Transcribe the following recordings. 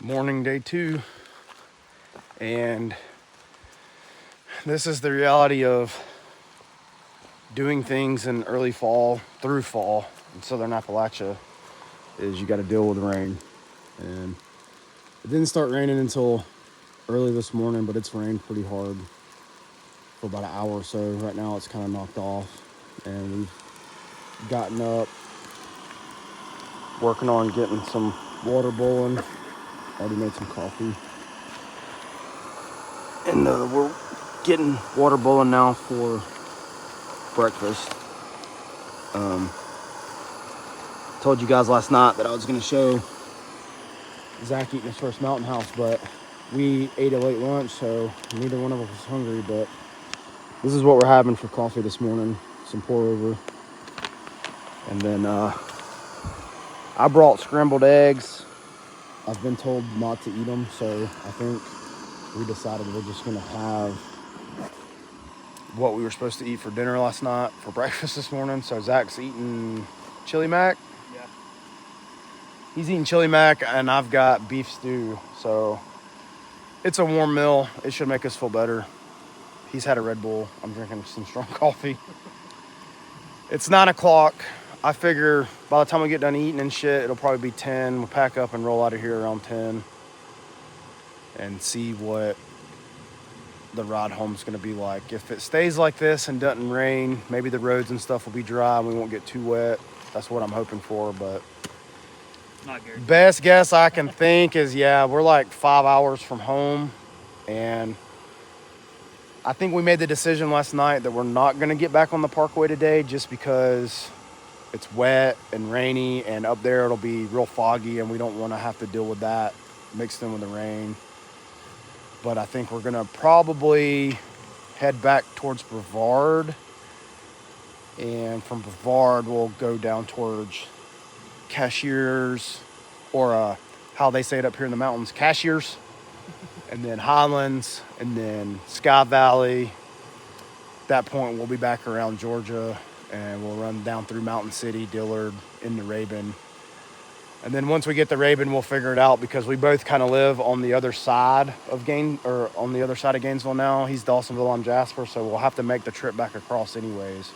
morning, day 2, and this is the reality of doing things in early fall through fall in southern Appalachia. Is you got to deal with rain, and it didn't start raining until early this morning, but it's rained pretty hard for about an hour or so. Right now it's kind of knocked off, and we've gotten up, working on getting some water boiling. Already made some coffee, and we're getting water boiling now for breakfast. Told you guys last night that I was going to show Zach eating his first Mountain House, but we ate a late lunch, so neither one of us was hungry. But this is what we're having for coffee this morning: some pour over, and then I brought scrambled eggs. I've been told not to eat them, so I think we decided we're just going to have what we were supposed to eat for dinner last night for breakfast this morning. So Zach's eating chili mac. Yeah. He's eating chili mac, and I've got beef stew. So it's a warm meal. It should make us feel better. He's had a Red Bull. I'm drinking some strong coffee. It's 9 o'clock. I figure by the time we get done eating and shit, it'll probably be 10. We'll pack up and roll out of here around 10 and see what the ride home's going to be like. If it stays like this and doesn't rain, maybe the roads and stuff will be dry and we won't get too wet. That's what I'm hoping for, but not good. Best guess I can think is, yeah, we're like 5 hours from home, and I think we made the decision last night that we're not going to get back on the parkway today just because it's wet and rainy, and up there it'll be real foggy, and we don't want to have to deal with that mixed in with the rain. But I think we're going to probably head back towards Brevard, and from Brevard we'll go down towards Cashiers, or how they say it up here in the mountains, Cashiers, and then Highlands, and then Sky Valley. At that point we'll be back around Georgia, and we'll run down through Mountain City, Dillard, into Rabun. And then once we get to Rabun, we'll figure it out, because we both kind of live on the other side of Gainesville now. He's Dawsonville, I'm Jasper, so we'll have to make the trip back across anyways.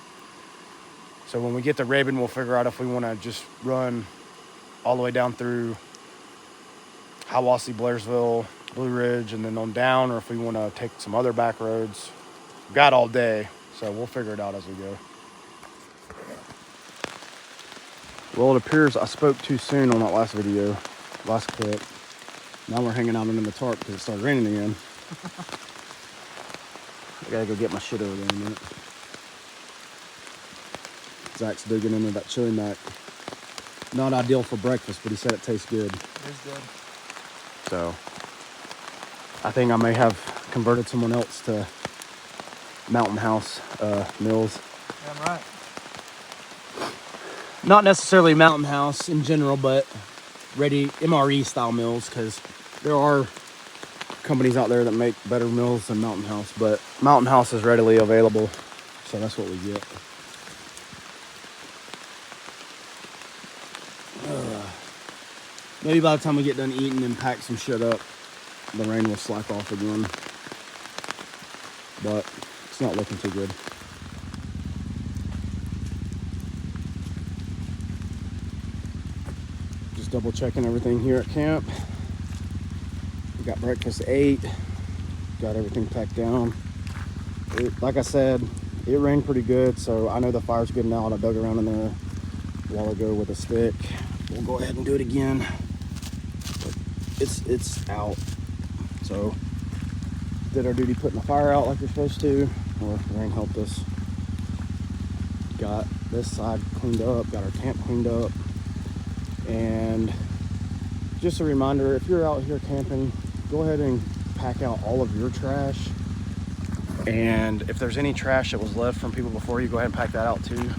So when we get to Rabun, we'll figure out if we want to just run all the way down through Hiwassee, Blairsville, Blue Ridge, and then on down, or if we want to take some other back roads. We've got all day, so we'll figure it out as we go. Well, it appears I spoke too soon on that last clip. Now we're hanging out under the tarp because it started raining again. I gotta go get my shit over there in a minute. Zach's digging into that chili mac. Not ideal for breakfast, but he said it tastes good. It is good. So I think I may have converted someone else to Mountain House meals. Damn right. Not necessarily Mountain House in general, but ready MRE style meals, because there are companies out there that make better meals than Mountain House, but Mountain House is readily available, so that's what we get. Maybe by the time we get done eating and pack some shit up, the rain will slack off again, but it's not looking too good. Double checking everything here at camp. We got breakfast at 8. Got everything packed down. Like I said, it rained pretty good, so I know the fire's good now, and I dug around in there a while ago with a stick. We'll go ahead and do it again. But it's out. So did our duty putting the fire out like we're supposed to, or the rain helped us. Got this side cleaned up, got our camp cleaned up. And just a reminder, if you're out here camping, go ahead and pack out all of your trash. And if there's any trash that was left from people before you, go ahead and pack that out too.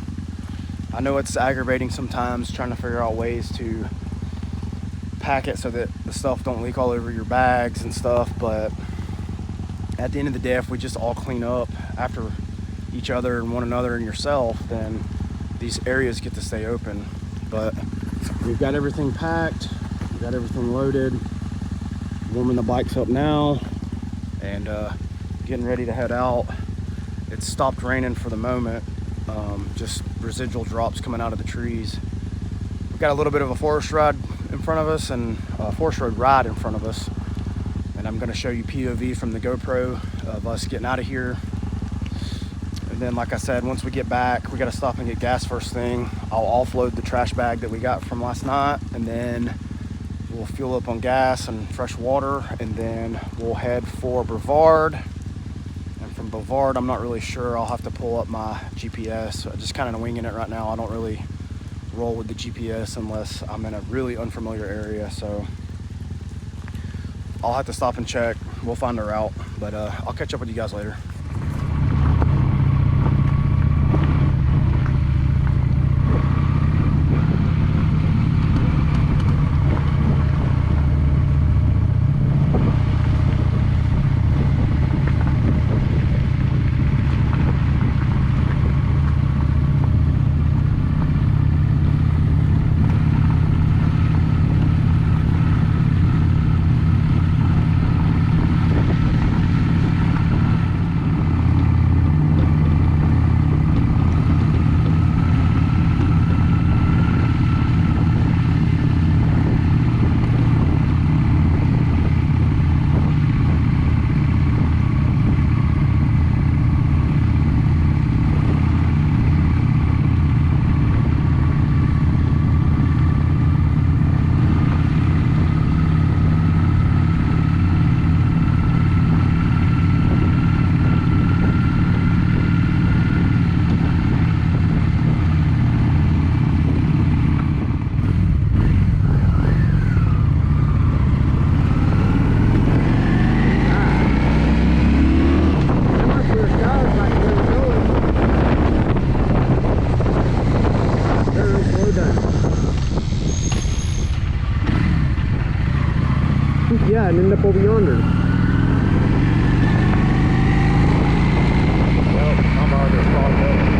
I know it's aggravating sometimes trying to figure out ways to pack it so that the stuff don't leak all over your bags and stuff, but at the end of the day, if we just all clean up after each other and one another and yourself, then these areas get to stay open. But we've got everything packed, we've got everything loaded, warming the bikes up now and getting ready to head out. It's stopped raining for the moment. Just residual drops coming out of the trees. We've got a little bit of a forest ride in front of us and a forest road ride in front of us. And I'm gonna show you POV from the GoPro of us getting out of here. And then, like I said, once we get back, we gotta stop and get gas first thing. I'll offload the trash bag that we got from last night, and then we'll fuel up on gas and fresh water, and then we'll head for Brevard. And from Brevard, I'm not really sure. I'll have to pull up my GPS. I'm just kind of winging it right now. I don't really roll with the GPS unless I'm in a really unfamiliar area, so I'll have to stop and check. We'll find a route, but I'll catch up with you guys later. Yeah, and end up over yonder. Well, I'm already fogged up.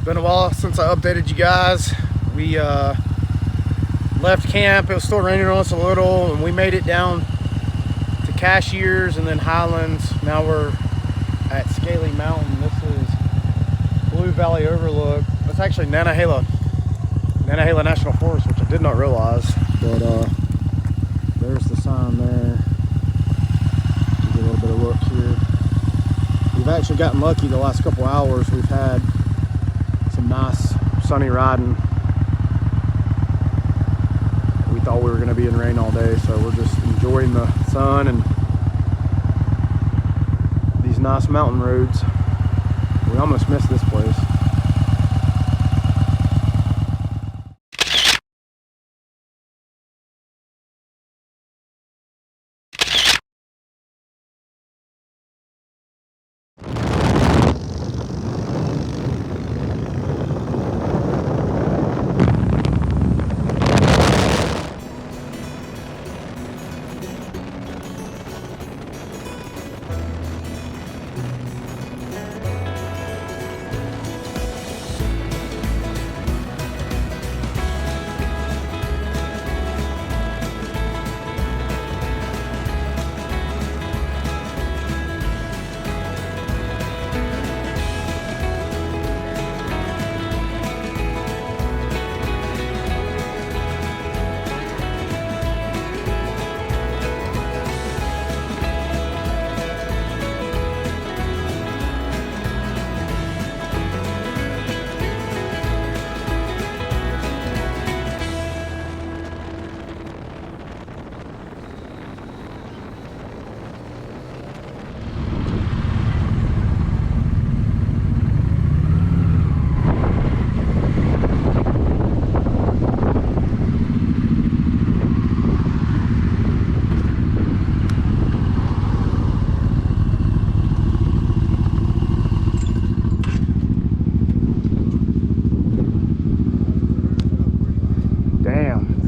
Been a while since I updated you guys. We left camp. It was still raining on us a little, and we made it down to Cashiers and then Highlands. Now we're at Scaly Mountain. This is Blue Valley Overlook. That's actually Nantahala National Forest, which I did not realize. But there's the sign there. Give you a little bit of look here. We've actually gotten lucky the last couple hours. We've had some nice sunny riding. We thought we were going to be in rain all day, so we're just enjoying the sun and these nice mountain roads. We almost missed this place.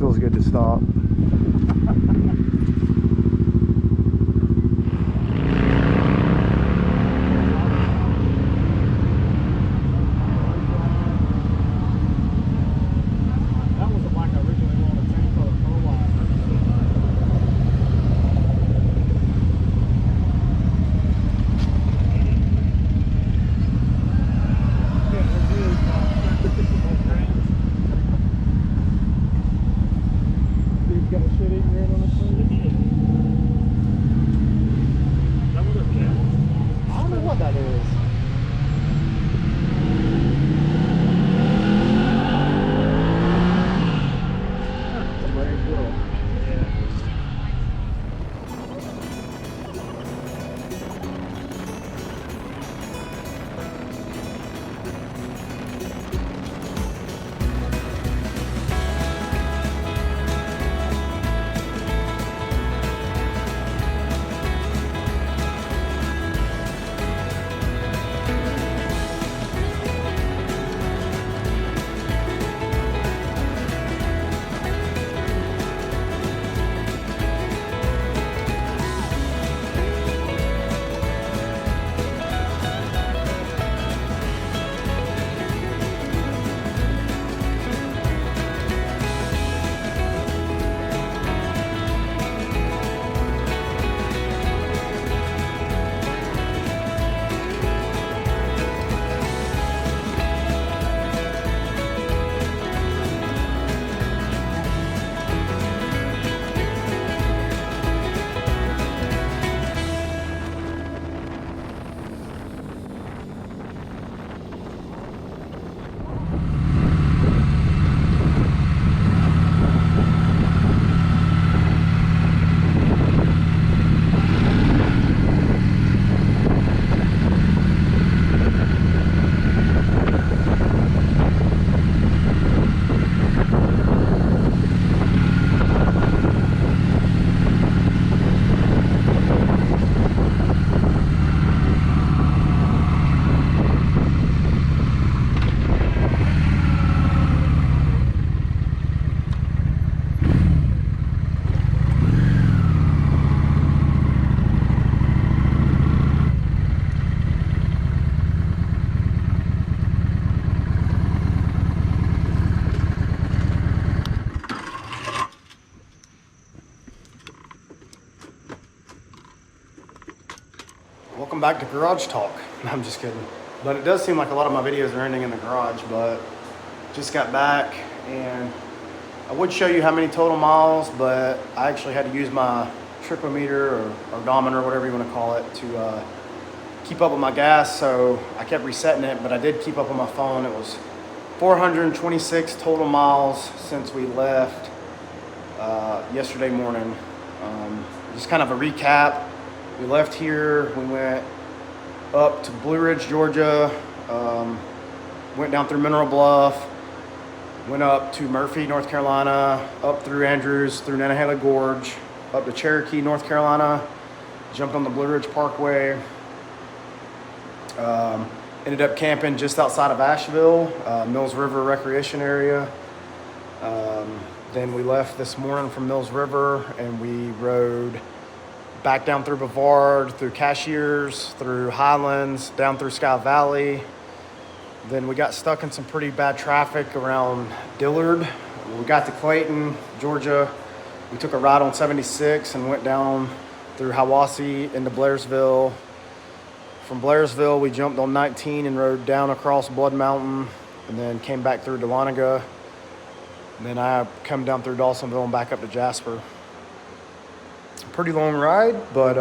feels good to stop. Welcome back to Garage Talk. No, I'm just kidding. But it does seem like a lot of my videos are ending in the garage, but just got back and I would show you how many total miles, but I actually had to use my tripometer or odometer, whatever you want to call it, to keep up with my gas. So I kept resetting it, but I did keep up on my phone. It was 426 total miles since we left yesterday morning. Just kind of a recap. We left here, we went up to Blue Ridge, Georgia, went down through Mineral Bluff, went up to Murphy, North Carolina, up through Andrews, through Nantahala Gorge, up to Cherokee, North Carolina, jumped on the Blue Ridge Parkway, ended up camping just outside of Asheville, Mills River Recreation Area. Then we left this morning from Mills River and we rode back down through Brevard, through Cashiers, through Highlands, down through Sky Valley. Then we got stuck in some pretty bad traffic around Dillard. We got to Clayton, Georgia. We took a ride on 76 and went down through Hiwassee into Blairsville. From Blairsville, we jumped on 19 and rode down across Blood Mountain and then came back through Dahlonega. And then I come down through Dawsonville and back up to Jasper. Pretty long ride, but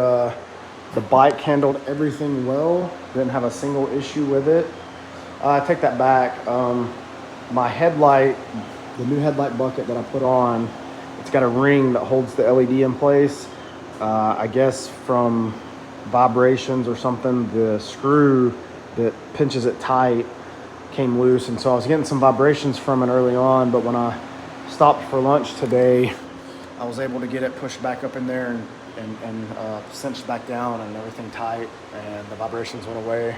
the bike handled everything well. Didn't have a single issue with it. I take that back. My headlight, the new headlight bucket that I put on, it's got a ring that holds the LED in place. I guess from vibrations or something, the screw that pinches it tight came loose, and so I was getting some vibrations from it early on, but when I stopped for lunch today, I was able to get it pushed back up in there and cinched back down and everything tight, and the vibrations went away.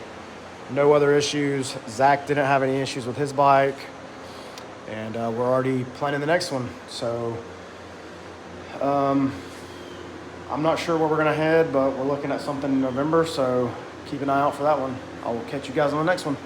No other issues. Zach didn't have any issues with his bike. and we're already planning the next one. So I'm not sure where we're gonna head, but we're looking at something in November, so keep an eye out for that one. I will catch you guys on the next one.